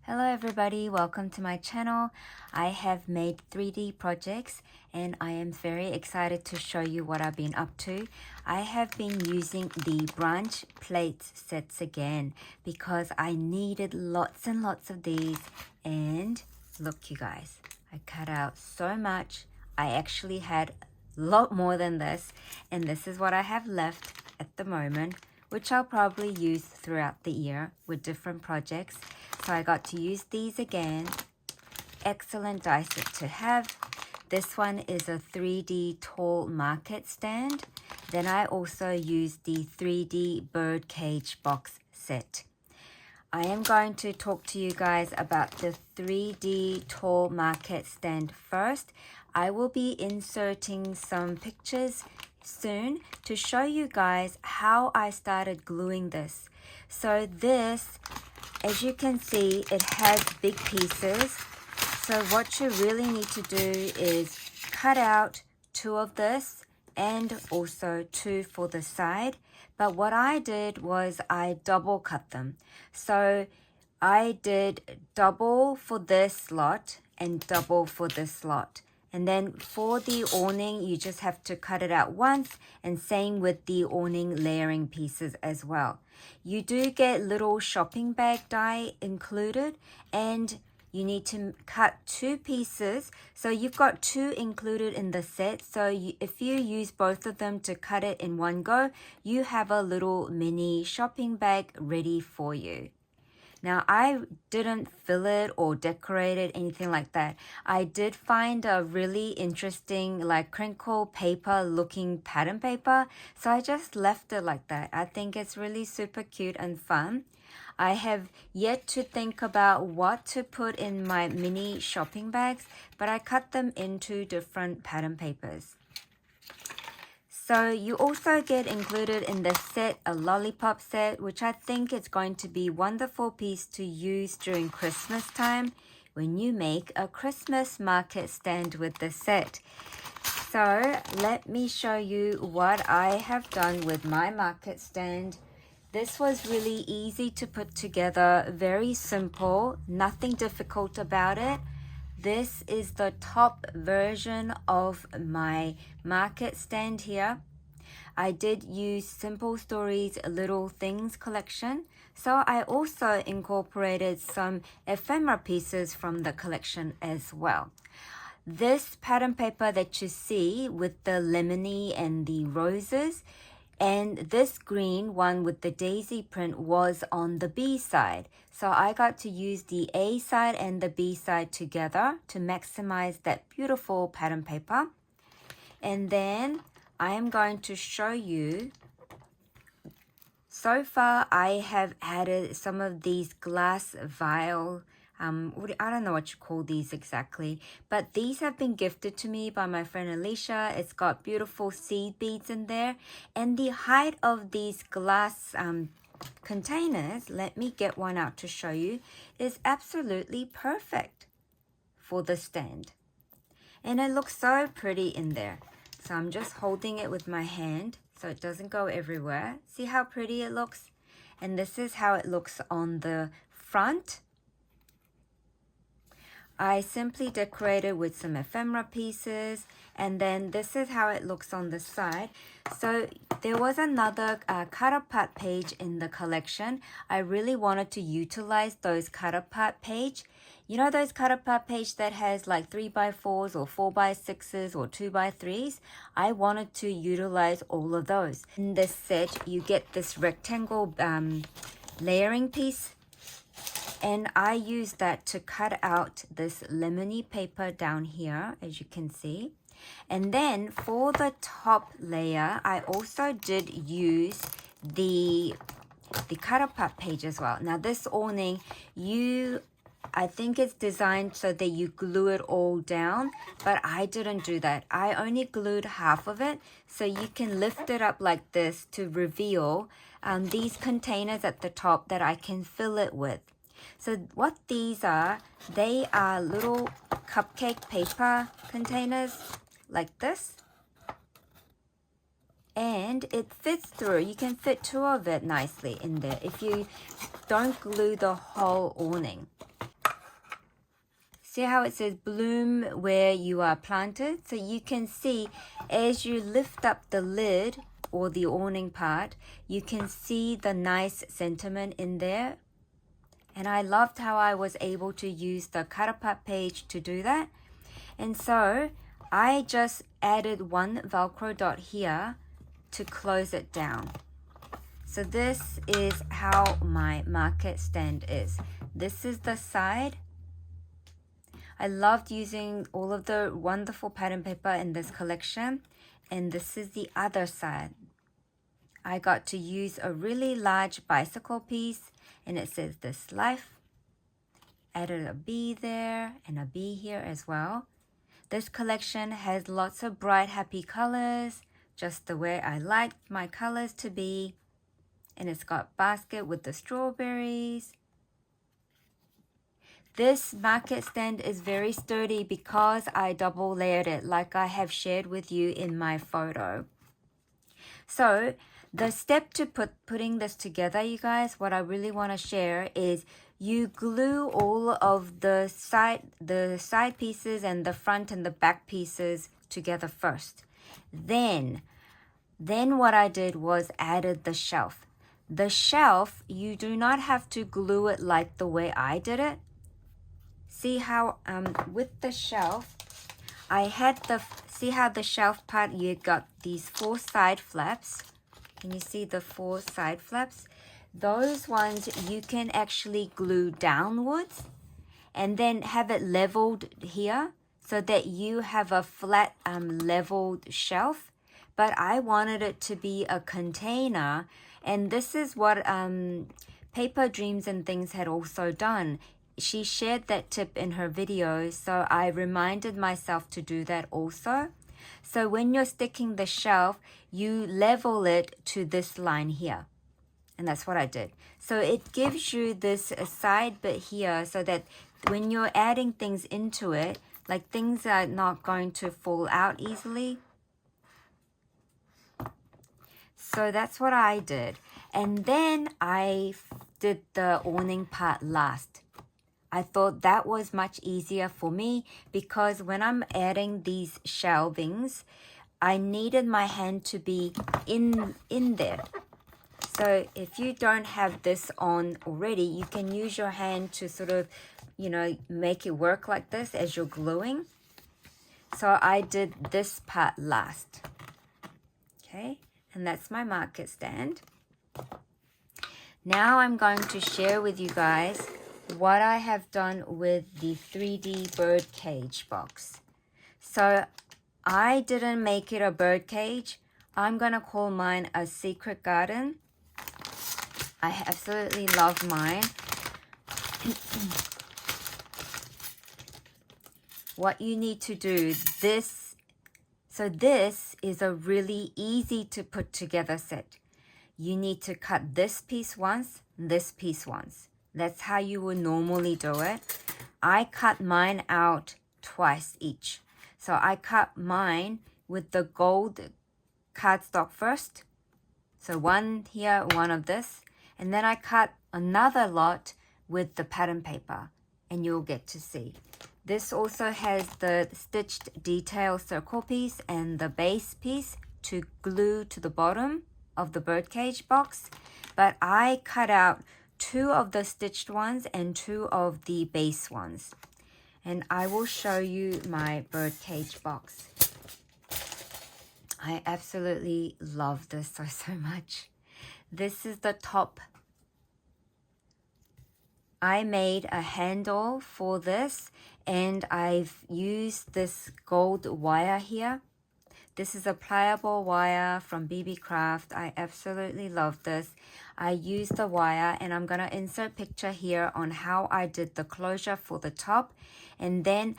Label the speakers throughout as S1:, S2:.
S1: Hello everybody, welcome to my channel. I have made 3D projects and I am very excited to show you what I've been up to. I have been using the branch plate sets again because I needed lots and lots of these, and look you guys, I cut out so much. I actually had a lot more than this, and this is what I have left at the moment, which I'll probably use throughout the year with different projects. So I got to use these again. Excellent die set to have. This one is a 3D tall market stand. Then I also used the 3D bird cage box set. I am going to talk to you guys about the 3D tall market stand first. I will be inserting some pictures soon to show you guys how I started gluing this. So this, as you can see, it has big pieces. So what you really need to do is cut out 2 of this and also 2 for the side. But what I did was I double cut them. So I did double for this lot and double for this lot. And then for the awning, you just have to cut it out once, and same with the awning layering pieces as well. You do get little shopping bag die included, and you need to cut 2 pieces. So you've got 2 included in the set. So if you use both of them to cut it in one go, you have a little mini shopping bag ready for you. Now, I didn't fill it or decorate it, anything like that. I did find a really interesting, like crinkle paper looking pattern paper. So I just left it like that. I think it's really super cute and fun. I have yet to think about what to put in my mini shopping bags, but I cut them into different pattern papers. So you also get included in the set a lollipop set, which I think is going to be a wonderful piece to use during Christmas time when you make a Christmas market stand with the set. So let me show you what I have done with my market stand. This was really easy to put together, very simple, nothing difficult about it. This is the top version of my market stand here. I did use Simple Stories Little Things collection, so I also incorporated some ephemera pieces from the collection as well. This pattern paper that you see with the lemony and the roses, and this green one with the daisy print was on the B side. So I got to use the A side and the B side together to maximize that beautiful pattern paper. And then I am going to show you, so far I have added some of these glass vial, I don't know what you call these exactly, but these have been gifted to me by my friend Alicia. It's got beautiful seed beads in there, and the height of these glass containers, let me get one out to show you, is absolutely perfect for the stand. And it looks so pretty in there. So I'm just holding it with my hand so it doesn't go everywhere. See how pretty it looks? And this is how it looks on the front. I simply decorated with some ephemera pieces, and then this is how it looks on the side. So there was another cut-apart page in the collection. I really wanted to utilize those cut-apart page. You know those cut-apart page that has like 3x4s or 4x6s or 2x3s? I wanted to utilize all of those. In this set, you get this rectangle layering piece, and I used that to cut out this lemony paper down here, as you can see. And then for the top layer, I also did use the cut-apart page as well. Now this awning, I think it's designed so that you glue it all down, but I didn't do that. I only glued half of it, so you can lift it up like this to reveal these containers at the top that I can fill it with. So what these are, they are little cupcake paper containers like this. And it fits through. You can fit 2 of it nicely in there if you don't glue the whole awning. See how it says bloom where you are planted? So you can see as you lift up the lid or the awning part, you can see the nice sentiment in there. And I loved how I was able to use the cut apart page to do that. And so I just added one Velcro dot here to close it down. So this is how my market stand is. This is the side. I loved using all of the wonderful pattern paper in this collection. And this is the other side. I got to use a really large bicycle piece, and it says this life. Added a bee there and a bee here as well. This collection has lots of bright, happy colors, just the way I liked my colors to be. And it's got basket with the strawberries. This market stand is very sturdy because I double layered it like I have shared with you in my photo. So the step to putting this together, you guys, what I really want to share is you glue all of the side pieces and the front and the back pieces together first. Then what I did was added the shelf. The shelf, you do not have to glue it like the way I did it. See how with the shelf, I had see how the shelf part, you got these 4 side flaps. Can you see the 4 side flaps? Those ones you can actually glue downwards and then have it leveled here so that you have a flat leveled shelf. But I wanted it to be a container, and this is what Paper Dreams and Things had also done. She shared that tip in her video, so I reminded myself to do that also. So when you're sticking the shelf, you level it to this line here. And that's what I did. So it gives you this side bit here so that when you're adding things into it, like things are not going to fall out easily. So that's what I did. And then I did the awning part last. I thought that was much easier for me because when I'm adding these shelvings, I needed my hand to be in there. So if you don't have this on already, you can use your hand to sort of, make it work like this as you're gluing. So I did this part last. Okay, and that's my market stand. Now I'm going to share with you guys what I have done with the 3D bird cage box. So I didn't make it a bird cage. I'm going to call mine a secret garden. I absolutely love mine. What you need to do, this is a really easy to put together set. You need to cut this piece once, this piece once. That's how you would normally do it. I cut mine out twice each. So I cut mine with the gold cardstock first. So one here, one of this. And then I cut another lot with the pattern paper. And you'll get to see. This also has the stitched detail circle piece and the base piece to glue to the bottom of the birdcage box. But I cut out 2 of the stitched ones and 2 of the base ones. And I will show you my birdcage box. I absolutely love this so much. This is the top. I made a handle for this and I've used this gold wire here. This is a pliable wire from Craft. I absolutely love this. I used the wire and I'm going to insert picture here on how I did the closure for the top. And then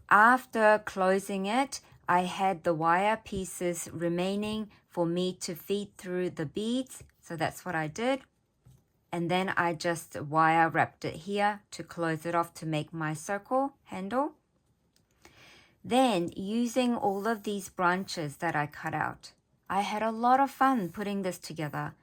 S1: after closing it, I had the wire pieces remaining for me to feed through the beads. So that's what I did. And then I just wire wrapped it here to close it off to make my circle handle. Then using all of these branches that I cut out, I had a lot of fun putting this together.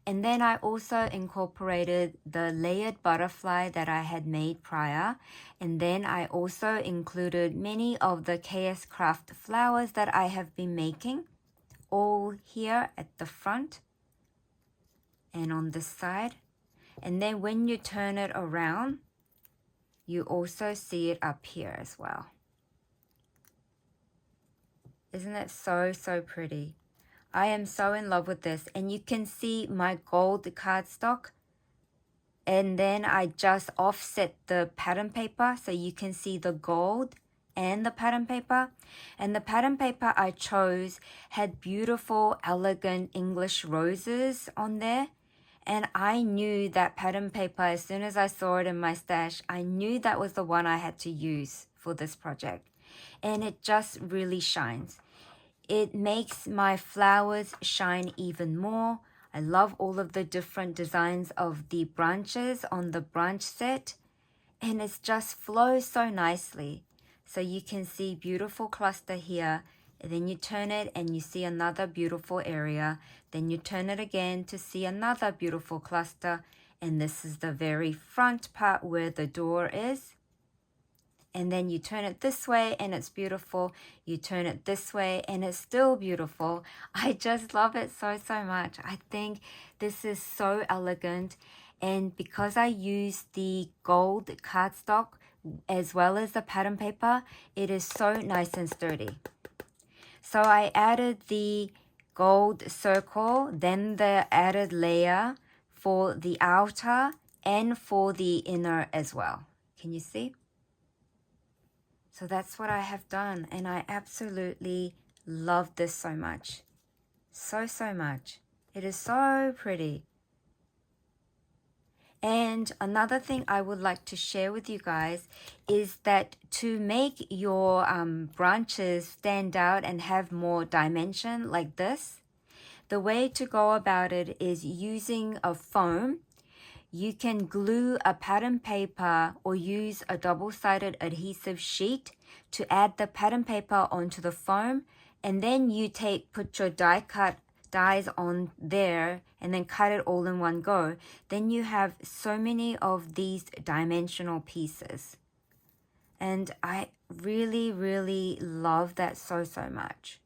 S1: And then I also incorporated the layered butterfly that I had made prior. And then I also included many of the Kscraft flowers that I have been making, all here at the front and on this side. And then when you turn it around, you also see it up here as well. Isn't it so, so pretty? I am so in love with this. And you can see my gold cardstock. And then I just offset the pattern paper so you can see the gold and the pattern paper. And the pattern paper I chose had beautiful, elegant English roses on there. And I knew that pattern paper, as soon as I saw it in my stash, I knew that was the one I had to use for this project. And it just really shines. It makes my flowers shine even more. I love all of the different designs of the branches on the branch set. And it just flows so nicely. So you can see beautiful cluster here. And then you turn it and you see another beautiful area. Then you turn it again to see another beautiful cluster. And this is the very front part where the door is. And then you turn it this way and it's beautiful. You turn it this way and it's still beautiful. I just love it so, so much. I think this is so elegant. And because I use the gold cardstock as well as the pattern paper, it is so nice and sturdy. So I added the gold circle, then the added layer for the outer and for the inner as well. Can you see? So that's what I have done, and I absolutely love this so much. So, so much. It is so pretty. And another thing I would like to share with you guys is that to make your branches stand out and have more dimension like this, the way to go about it is using a foam. You can glue a pattern paper or use a double-sided adhesive sheet to add the pattern paper onto the foam, and then you put your dies on there and then cut it all in one go. Then you have so many of these dimensional pieces. And I really, really love that so, so much.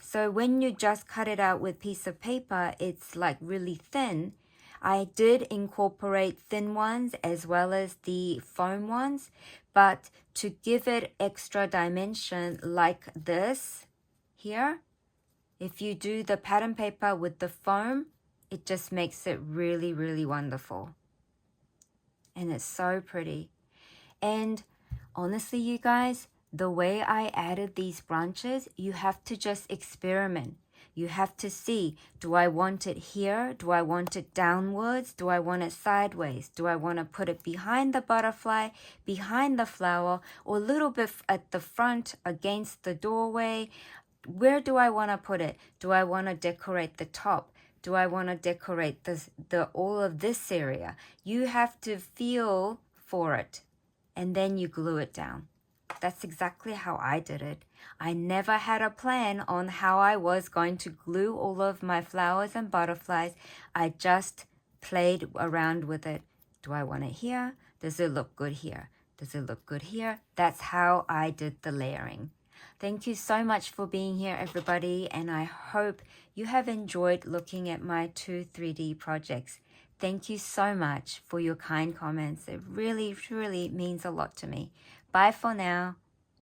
S1: So when you just cut it out with piece of paper, it's like really thin. I did incorporate thin ones as well as the foam ones, but to give it extra dimension like this here, if you do the pattern paper with the foam, it just makes it really, really wonderful. And it's so pretty. And honestly, you guys, the way I added these branches, you have to just experiment. You have to see, do I want it here? Do I want it downwards? Do I want it sideways? Do I want to put it behind the butterfly, behind the flower, or a little bit at the front against the doorway? Where do I want to put it? Do I want to decorate the top? Do I want to decorate all of this area? You have to feel for it, and then you glue it down. That's exactly how I did it. I never had a plan on how I was going to glue all of my flowers and butterflies. I just played around with it. Do I want it here? Does it look good here? Does it look good here? That's how I did the layering. Thank you so much for being here, everybody, and I hope you have enjoyed looking at my 2 3D projects. Thank you so much for your kind comments. It really, truly means a lot to me. Bye for now.